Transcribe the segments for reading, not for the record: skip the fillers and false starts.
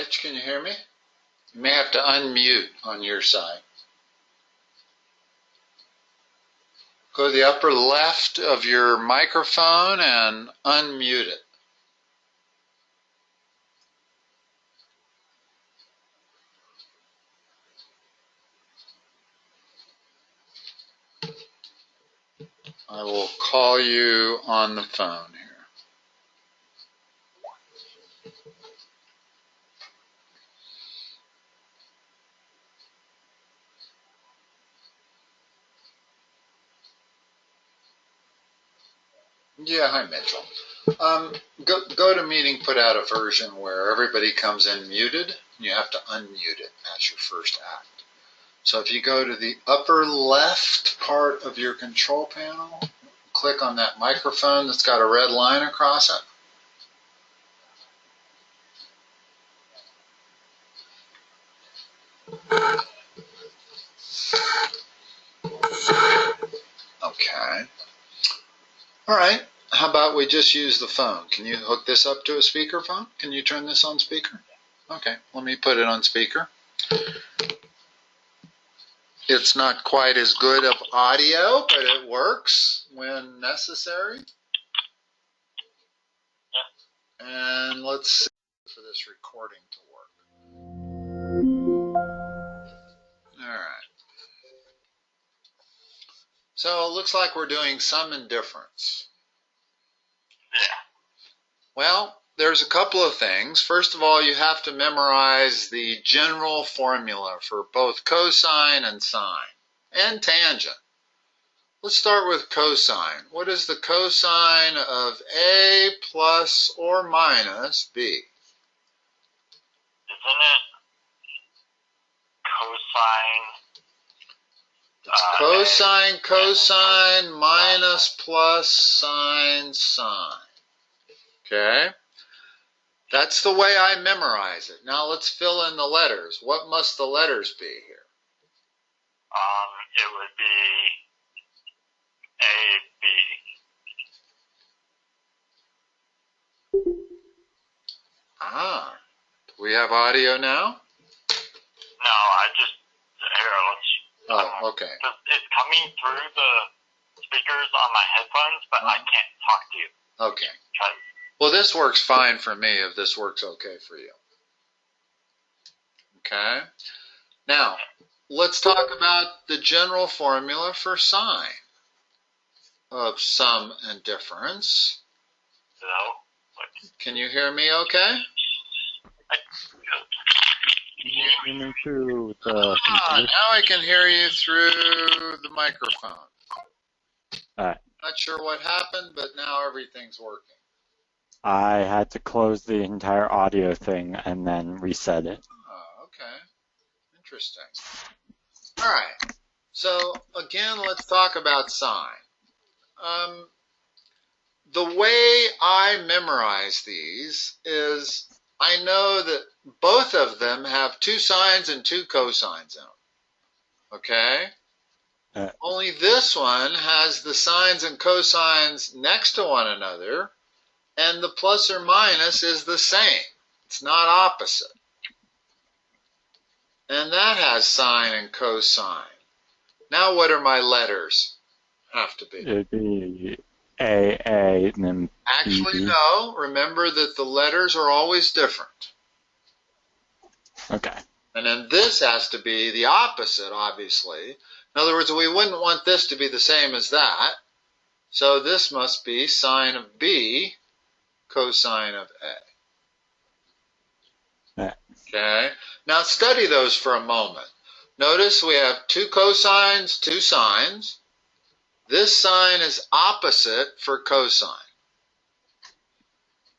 Mitch, can you hear me? You may have to unmute on your side. Go to the upper left of your microphone and unmute it. I will call you on the phone here. Yeah, hi Mitchell. Go to meeting, put out a version where everybody comes in muted. You have to unmute it as your first act. So if you go to the upper left part of your control panel, click on that microphone that's got a red line across it. Okay. All right. How about we just use the phone? Can you hook this up to a speakerphone? Can you turn this on speaker? Okay, let me put it on speaker. It's not quite as good of audio, but it works when necessary. And let's see for this recording to work. All right. So it looks like we're doing sum and difference. Yeah. Well, there's a couple of things. First of all, you have to memorize the general formula for both cosine and sine and tangent. Let's start with cosine. What is the cosine of A plus or minus B? Isn't it cosine? It's cosine, minus, plus, sine, sine. Okay? That's the way I memorize it. Now let's fill in the letters. What must the letters be here? It would be A, B. Ah, do we have audio now? No, Oh, okay. It's coming through the speakers on my headphones, but I can't talk to you. Okay. Well, this works fine for me if this works okay for you. Okay. Now, let's talk about the general formula for sine of sum and difference. Hello? Can you hear me okay? Me through the now I can hear you through the microphone. Alright. Not sure what happened, but now everything's working. I had to close the entire audio thing and then reset it. Oh, okay. Interesting. All right. So, again, let's talk about sine. The way I memorize these is I know that both of them have two sines and two cosines in them. Okay? Only this one has the sines and cosines next to one another, and the plus or minus is the same. It's not opposite. And that has sine and cosine. Now what are my letters have to be? It'd be A, and then Actually, B. no. Remember that the letters are always different. Okay. And then this has to be the opposite, obviously. In other words, we wouldn't want this to be the same as that. So this must be sine of B, cosine of A. Yeah. Okay? Now study those for a moment. Notice we have two cosines, two sines. This sign is opposite for cosine.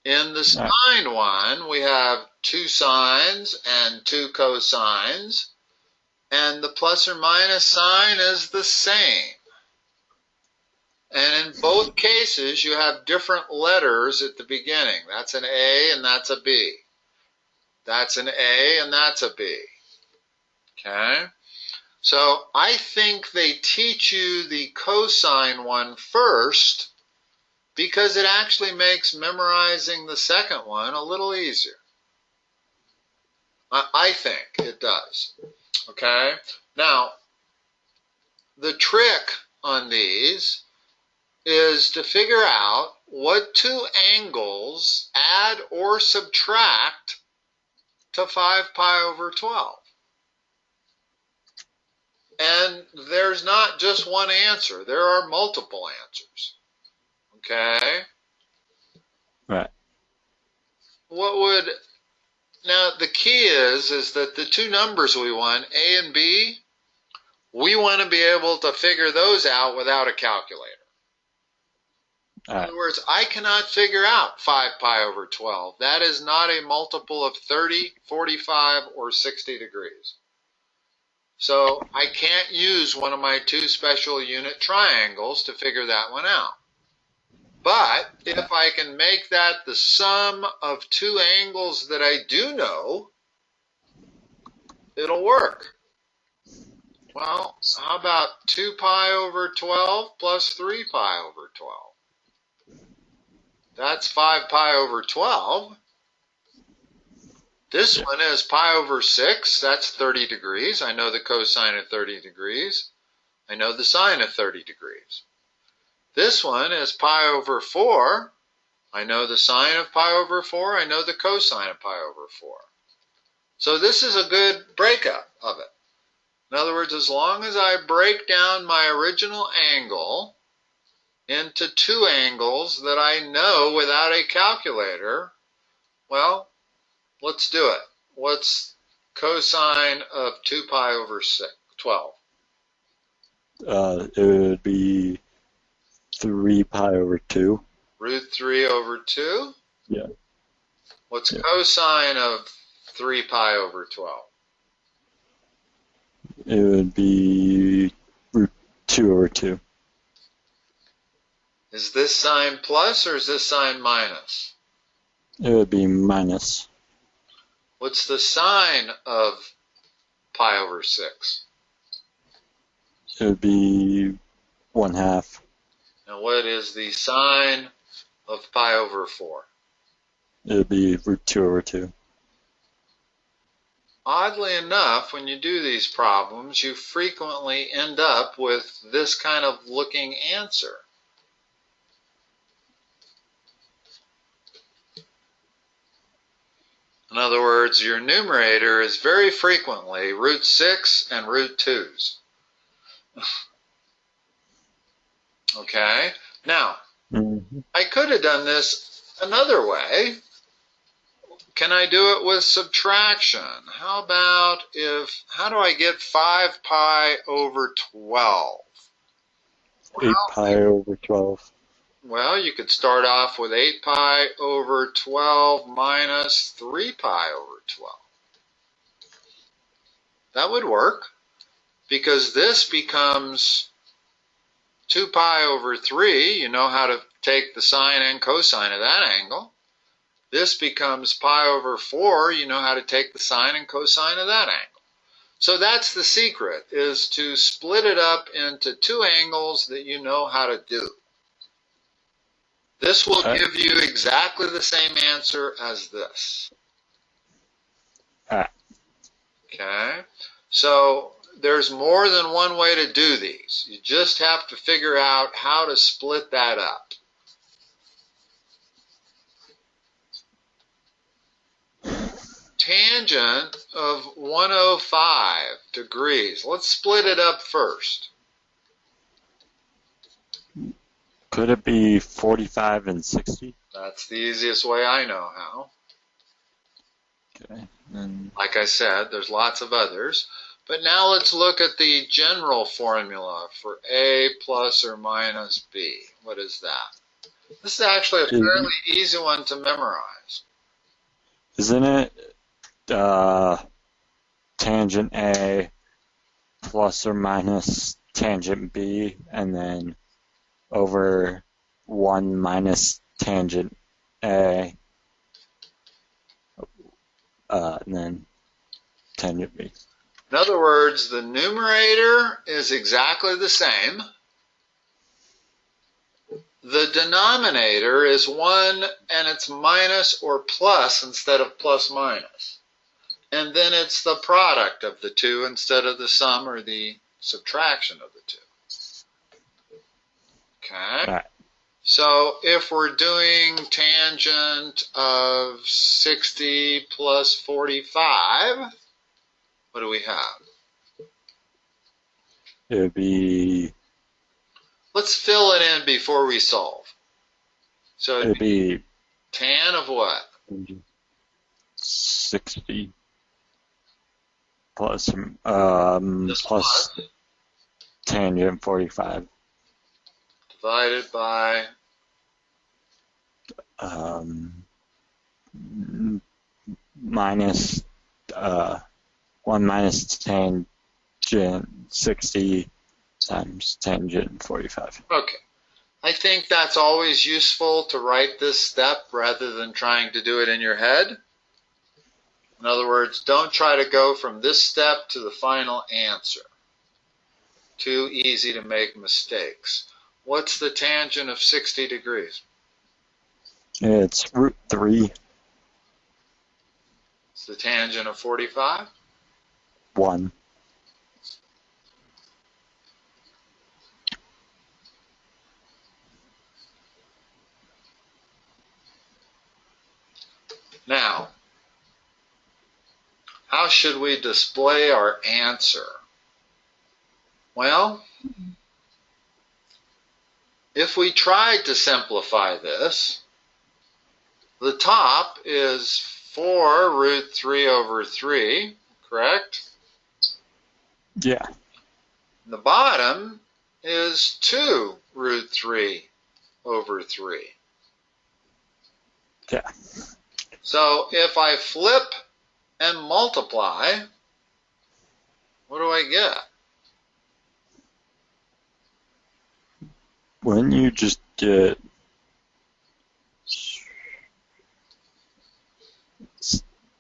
In the sine one, we have two sines and two cosines, and the plus or minus sign is the same. And in both cases, you have different letters at the beginning. That's an A and that's a B. That's an A and that's a B. Okay? So I think they teach you the cosine one first because it actually makes memorizing the second one a little easier. I think it does. Okay? Now, the trick on these is to figure out what two angles add or subtract to 5 pi over 12. And there's not just one answer. There are multiple answers. Okay? Right. Now the key is that the two numbers we want, A and B, we want to be able to figure those out without a calculator. In other words, I cannot figure out 5 pi over 12. That is not a multiple of 30, 45, or 60 degrees. So I can't use one of my two special unit triangles to figure that one out. But if I can make that the sum of two angles that I do know, it'll work. Well, how about 2 pi over 12 plus 3 pi over 12? That's 5 pi over 12. This one is pi over 6. That's 30 degrees. I know the cosine of 30 degrees. I know the sine of 30 degrees. This one is pi over 4. I know the sine of pi over 4. I know the cosine of pi over 4. So this is a good breakup of it. In other words, as long as I break down my original angle into two angles that I know without a calculator, well, let's do it. What's cosine of 2 pi over 12? It would be 3 pi over 2. Root 3 over 2? Yeah. What's cosine of 3 pi over 12? It would be root 2 over 2. Is this sign plus or is this sign minus? It would be minus. What's the sine of pi over 6? It would be 1/2. And what is the sine of pi over 4? It would be root 2 over 2. Oddly enough, when you do these problems, you frequently end up with this kind of looking answer. In other words, your numerator is very frequently root 6 and root 2's. Okay? Now, I could have done this another way. Can I do it with subtraction? How do I get 5 pi over 12? 8 pi over 12. Well, you could start off with 8 pi over 12 minus 3 pi over 12. That would work, because this becomes 2 pi over 3. You know how to take the sine and cosine of that angle. This becomes pi over 4. You know how to take the sine and cosine of that angle. So that's the secret, is to split it up into two angles that you know how to do. This will give you exactly the same answer as this. Okay? So there's more than one way to do these. You just have to figure out how to split that up. Tangent of 105 degrees. Let's split it up first. Could it be 45 and 60? That's the easiest way I know how. Okay. And like I said, there's lots of others. But now let's look at the general formula for A plus or minus B. What is that? This is actually a fairly easy one to memorize. Isn't it tangent A plus or minus tangent B, and then over 1 minus tangent A, and then tangent B? In other words, the numerator is exactly the same. The denominator is 1 and it's minus or plus instead of plus minus. and then it's the product of the two instead of the sum or the subtraction of the two. Okay? Right. So if we're doing tangent of 60 plus 45, what do we have? It would be. Let's fill it in before we solve. So It'd be tan of what? 60 plus Just plus tangent 45. Divided by minus 1 minus tangent 60 times tangent 45. Okay. I think that's always useful to write this step rather than trying to do it in your head. In other words, don't try to go from this step to the final answer. Too easy to make mistakes. What's the tangent of 60 degrees? It's root 3. It's the tangent of 45? 1. Now, how should we display our answer? Well, if we tried to simplify this, the top is 4 root 3 over 3, correct? Yeah. The bottom is 2 root 3 over 3. Yeah. So if I flip and multiply, what do I get? Wouldn't you just get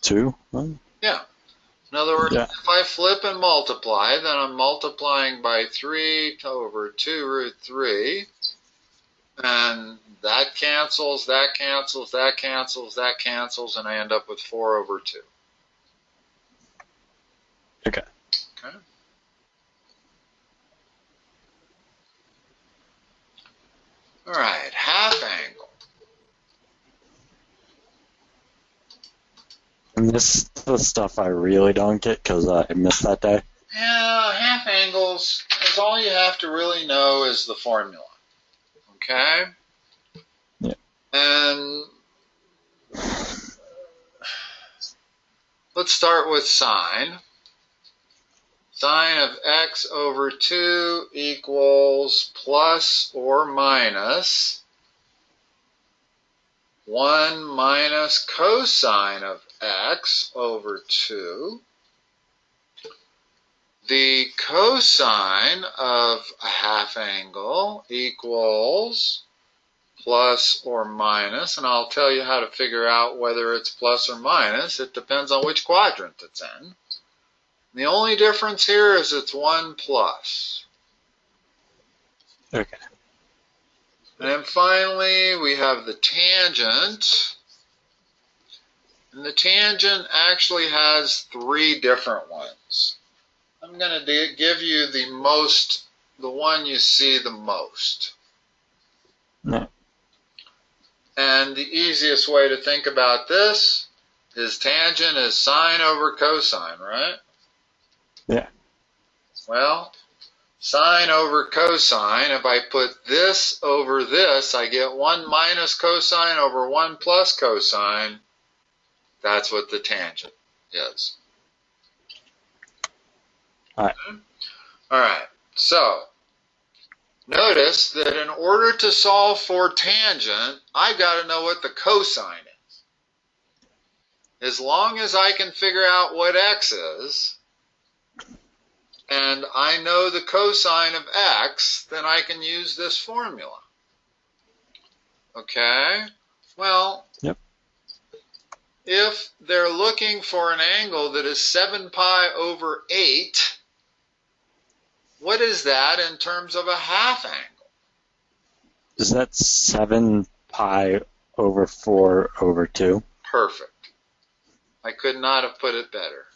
2? Huh? Yeah. In other words, Yeah. if I flip and multiply, then I'm multiplying by 3 over 2 root 3. And that cancels, that cancels, that cancels, that cancels, and I end up with 4 over 2. Okay. Okay. All right, half angle. And this is the stuff I really don't get because I missed that day. Yeah, half angles is all you have to really know is the formula. Okay? Yeah. And let's start with sine. Sine of x over 2 equals plus or minus 1 minus cosine of x over 2. The cosine of a half angle equals plus or minus, and I'll tell you how to figure out whether it's plus or minus. It depends on which quadrant it's in. The only difference here is it's 1 plus. Okay. And then finally, we have the tangent. And the tangent actually has 3 different ones. I'm going to give you the one you see the most. No. And the easiest way to think about this is tangent is sine over cosine, right? Yeah. Well, sine over cosine, if I put this over this, I get 1 minus cosine over 1 plus cosine. That's what the tangent is. All right. All right. So, notice that in order to solve for tangent, I've got to know what the cosine is. As long as I can figure out what x is, and I know the cosine of x, then I can use this formula. Okay? Well, yep. If they're looking for an angle that is 7 pi over 8, what is that in terms of a half angle? Is that 7 pi over 4 over 2? Perfect. I could not have put it better.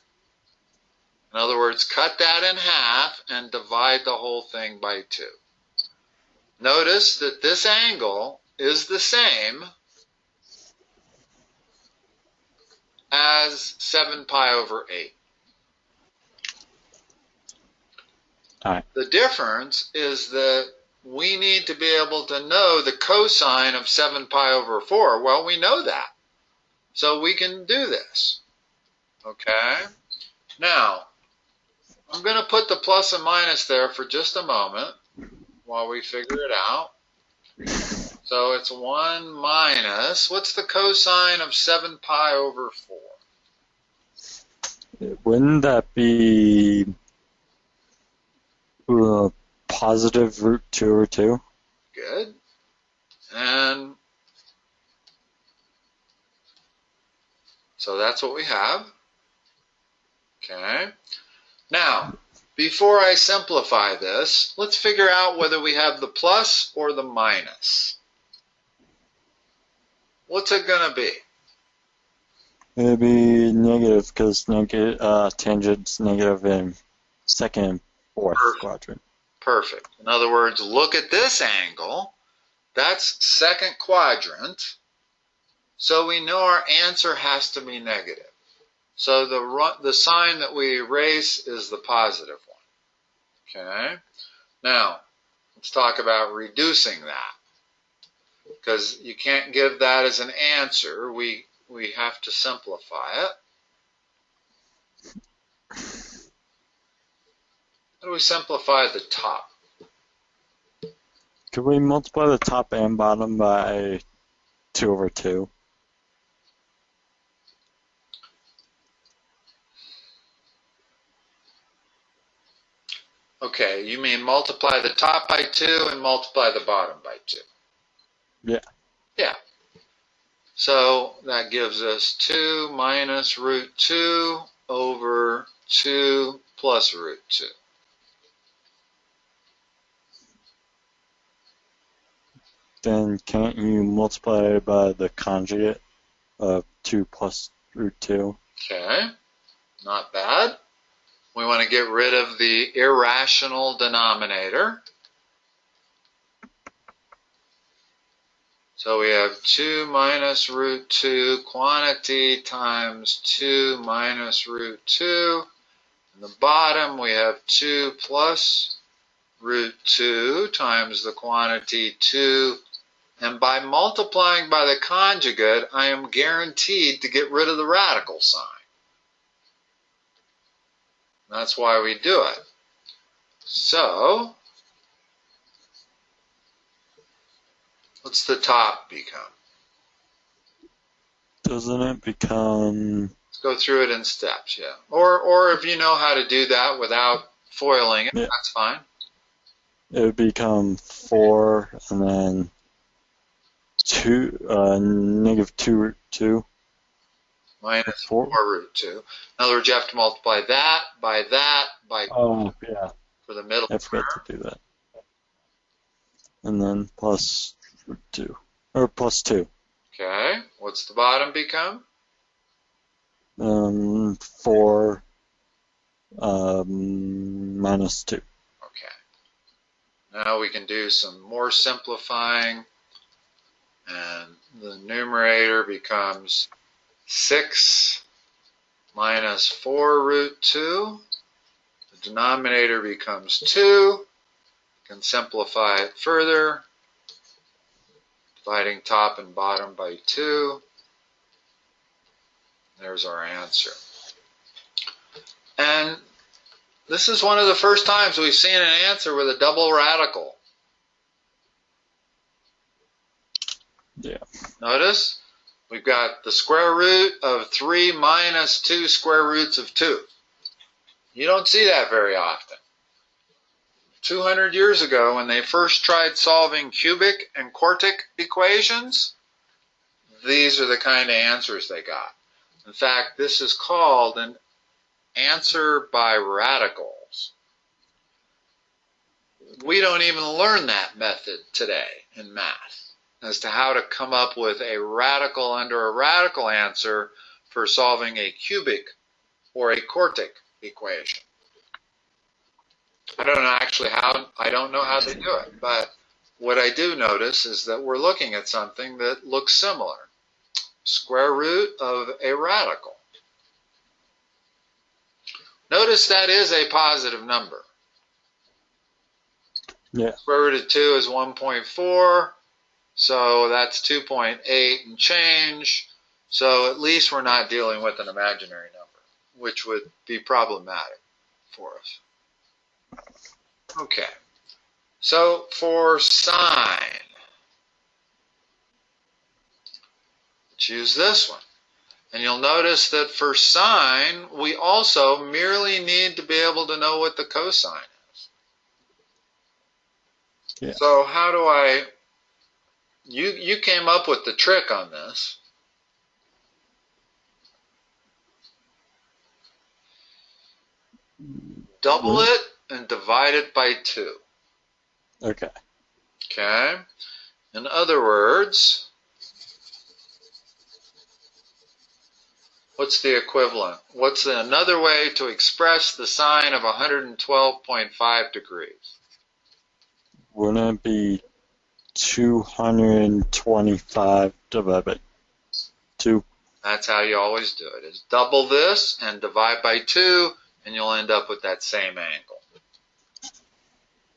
In other words, cut that in half and divide the whole thing by 2. Notice that this angle is the same as 7 pi over 8. All right. The difference is that we need to be able to know the cosine of 7 pi over 4. Well, we know that. So we can do this. Okay? Now, I'm going to put the plus and minus there for just a moment while we figure it out. So it's 1 minus, what's the cosine of 7 pi over 4? Wouldn't that be positive root 2 over 2? Good. And so that's what we have. Okay. Now, before I simplify this, let's figure out whether we have the plus or the minus. What's it going to be? It'd be negative because tangent's negative in second and fourth quadrant. Perfect. In other words, look at this angle. That's second quadrant. So we know our answer has to be negative. So the sign that we erase is the positive one. Okay? Now, let's talk about reducing that. Because you can't give that as an answer. We have to simplify it. How do we simplify the top? Could we multiply the top and bottom by 2 over 2? Okay, you mean multiply the top by 2 and multiply the bottom by 2? Yeah. Yeah. So that gives us 2 minus root 2 over 2 plus root 2. Then can't you multiply by the conjugate of 2 plus root 2? Okay, not bad. We want to get rid of the irrational denominator. So we have 2 minus root 2 quantity times 2 minus root 2. In the bottom we have 2 plus root 2 times the quantity 2. And by multiplying by the conjugate, I am guaranteed to get rid of the radical sign. That's why we do it. So, what's the top become? Doesn't it become... Let's go through it in steps, yeah. Or if you know how to do that without foiling it, that's fine. It would become 4 and then 2, negative 2 root 2. Minus 4 root 2. In other words, you have to multiply that by Oh, yeah. for the middle I forgot to do that. And then plus root 2. Or plus 2. Okay. What's the bottom become? 4 minus 2. Okay. Now we can do some more simplifying. And the numerator becomes 6 minus 4 root 2. The denominator becomes 2. You can simplify it further, dividing top and bottom by 2. There's our answer. And this is one of the first times we've seen an answer with a double radical. Yeah. Notice we've got the square root of 3 minus 2 square roots of 2. You don't see that very often. 200 years ago, when they first tried solving cubic and quartic equations, these are the kind of answers they got. In fact, this is called an answer by radicals. We don't even learn that method today in math, as to how to come up with a radical under a radical answer for solving a cubic or a quartic equation. I don't know how they do it, but what I do notice is that we're looking at something that looks similar. Square root of a radical. Notice that is a positive number. Yeah. Square root of 2 is 1.4, so that's 2.8 and change. So at least we're not dealing with an imaginary number, which would be problematic for us. Okay, so for sine, let's use this one. And you'll notice that for sine, we also merely need to be able to know what the cosine is. Yeah. So how do you came up with the trick on this. Double it and divide it by 2. Okay. Okay? In other words, what's the equivalent? What's another way to express the sine of 112.5 degrees? Wouldn't it be 225 divided by 2? That's how you always do it, is double this and divide by 2, and you'll end up with that same angle.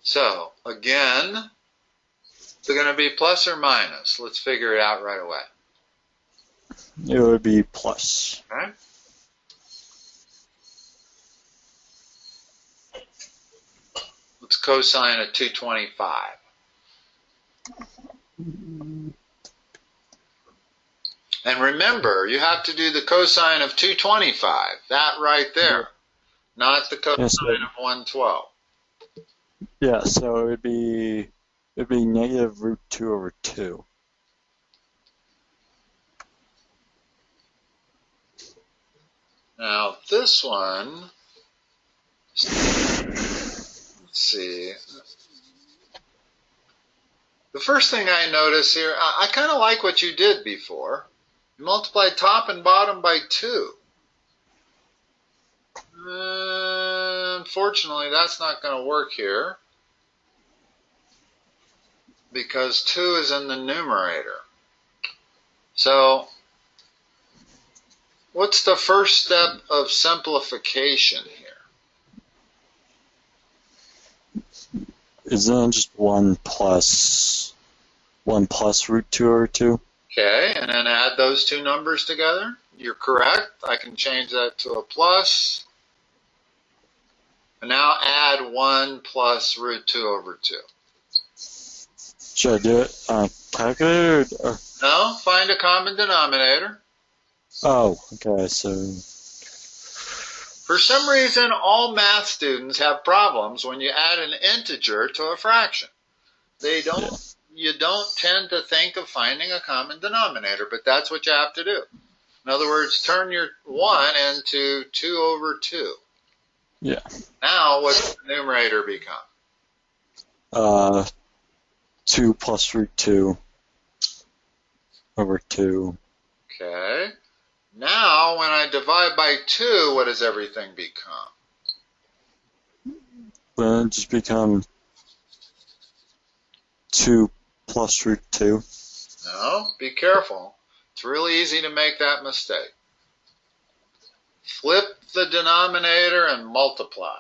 So, again, is it going to be plus or minus? Let's figure it out right away. It would be plus. Okay? What's cosine of 225? And remember, you have to do the cosine of 225, that right there, not the cosine of 112. Yeah, so it would be negative root 2 over 2. Now this one, let's see. The first thing I notice here, I kind of like what you did before. You multiplied top and bottom by 2. Unfortunately, that's not going to work here because 2 is in the numerator. So, what's the first step of simplification here? Isn't it just 1 plus root 2 over 2? Okay, and then add those two numbers together. You're correct. I can change that to a plus. And now add 1 plus root 2 over 2. Should I do it on a calculator? Or? No, find a common denominator. Oh, okay, so... For some reason, all math students have problems when you add an integer to a fraction. You don't tend to think of finding a common denominator, but that's what you have to do. In other words, turn your 1 into 2 over 2. Yeah. Now, what's the numerator become? 2 plus root 2 over 2. Okay. Now, when I divide by 2, what does everything become? Well, it just become 2 plus root 2. No, be careful. It's really easy to make that mistake. Flip the denominator and multiply.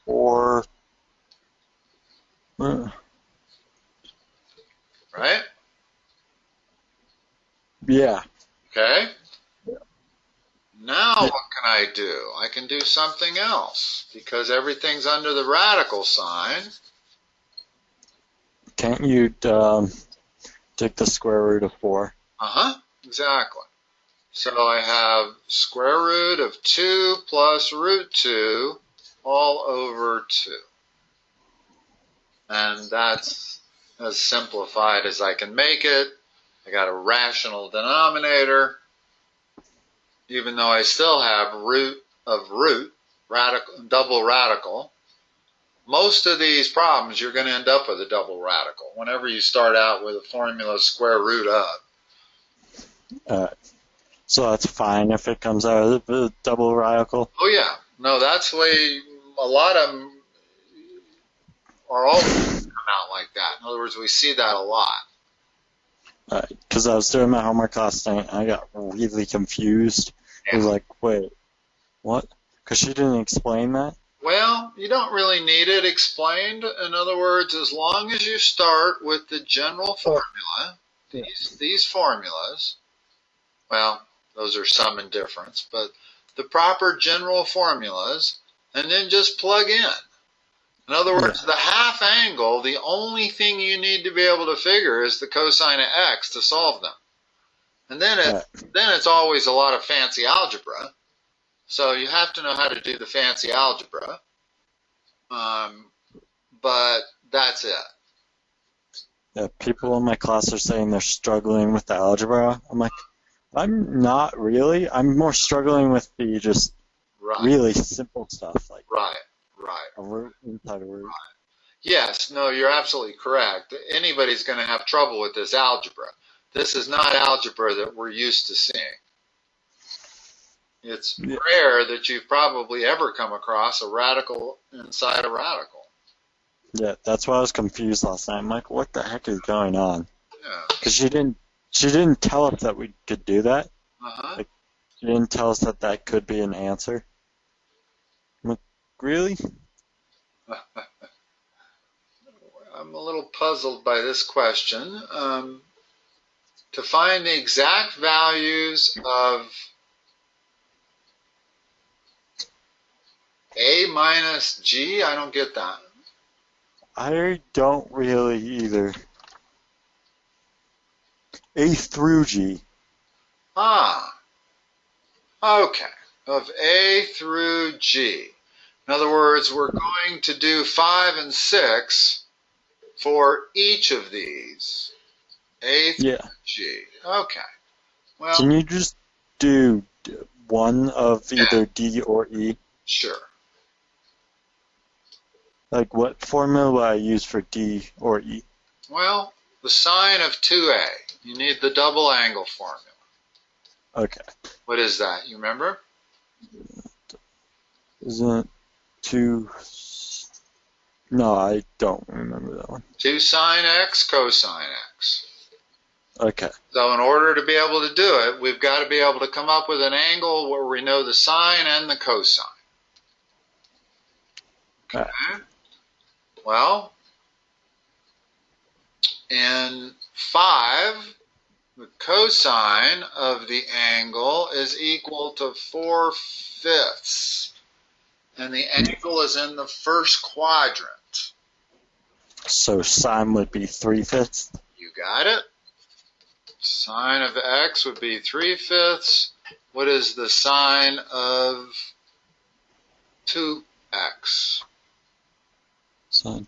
Or... Right? Yeah. Okay? Now what can I do? I can do something else. Because everything's under the radical sign. Can't you take the square root of 4? Exactly. So I have square root of 2 plus root 2 all over 2. And that's as simplified as I can make it. I got a rational denominator, even though I still have root of root, double radical. most of these problems, you're going to end up with a double radical whenever you start out with a formula square root of. So that's fine if it comes out of the double radical? Oh, yeah. No, that's the way a lot of them are always come out like that. In other words, we see that a lot. Because I was doing my homework last night, and I got really confused. Yeah. I was like, wait, what? Because she didn't explain that? Well, you don't really need it explained. In other words, as long as you start with the general formula, these formulas, well, those are sum and difference, but the proper general formulas, and then just plug in. In other words, the half angle, the only thing you need to be able to figure is the cosine of x to solve them. And then it's always a lot of fancy algebra. So you have to know how to do the fancy algebra. But that's it. Yeah, people in my class are saying they're struggling with the algebra. I'm like, I'm not really. I'm more struggling with the just really simple stuff, like a root inside a root. Right. Yes, no, you're absolutely correct. Anybody's going to have trouble with this algebra. This is not algebra that we're used to seeing. It's rare that you've probably ever come across a radical inside a radical. Yeah, that's why I was confused last night. I'm like, what the heck is going on? Yeah. Because she didn't tell us that we could do that. Like, she didn't tell us that that could be an answer. I'm like, really? I'm a little puzzled by this question. To find the exact values of a minus g, I don't get that. I don't really either. A through G. Ah, okay. Of a through g. In other words, we're going to do 5 and 6 for each of these. A through G. Okay. Well, can you just do one of either D or E? Sure. Like, what formula would I use for D or E? Well, the sine of 2a. You need the double angle formula. Okay. What is that? You remember? Isn't it 2... No, I don't remember that one. 2 sine x, cosine x. Okay. So in order to be able to do it, we've got to be able to come up with an angle where we know the sine and the cosine. Okay. Well, in 5, the cosine of the angle is equal to 4/5. And the angle is in the first quadrant. So sine would be 3/5? You got it. Sine of x would be 3/5. What is the sine of 2x? Sine.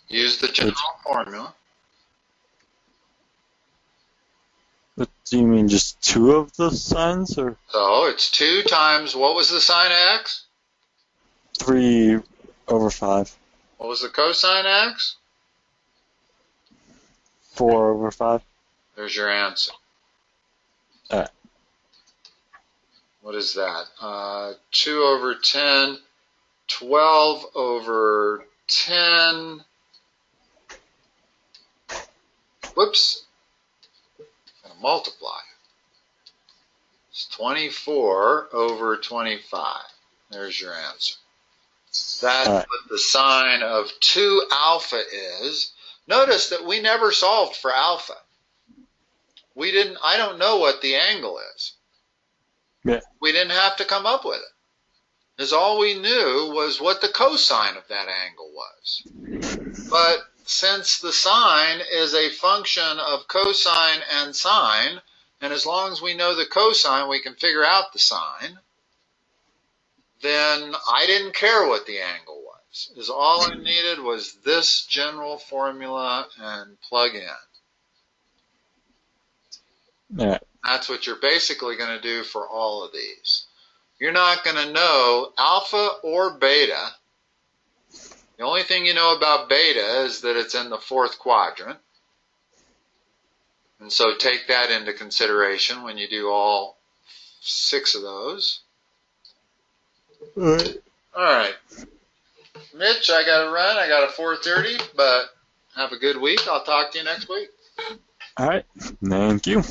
Use the general formula. What do you mean, just 2 of the sines, or? So it's 2 times, what was the sine of x? 3/5. What was the cosine of x? 4/5. There's your answer. Alright. What is that? 2/10, 12/10. Whoops. Gonna multiply. It's 24/25. There's your answer. That's what the sine of 2 alpha is. Notice that we never solved for alpha. I don't know what the angle is. Yeah. We didn't have to come up with it. Because all we knew was what the cosine of that angle was. But since the sine is a function of cosine and sine, and as long as we know the cosine, we can figure out the sine, then I didn't care what the angle was. Because all I needed was this general formula and plug in. Yeah. That's what you're basically going to do for all of these. you're not going to know alpha or beta. The only thing you know about beta is that it's in the fourth quadrant. And so take that into consideration when you do all 6 of those. All right. Mitch, I got to run. I got a 4:30, but have a good week. I'll talk to you next week. All right. Thank you.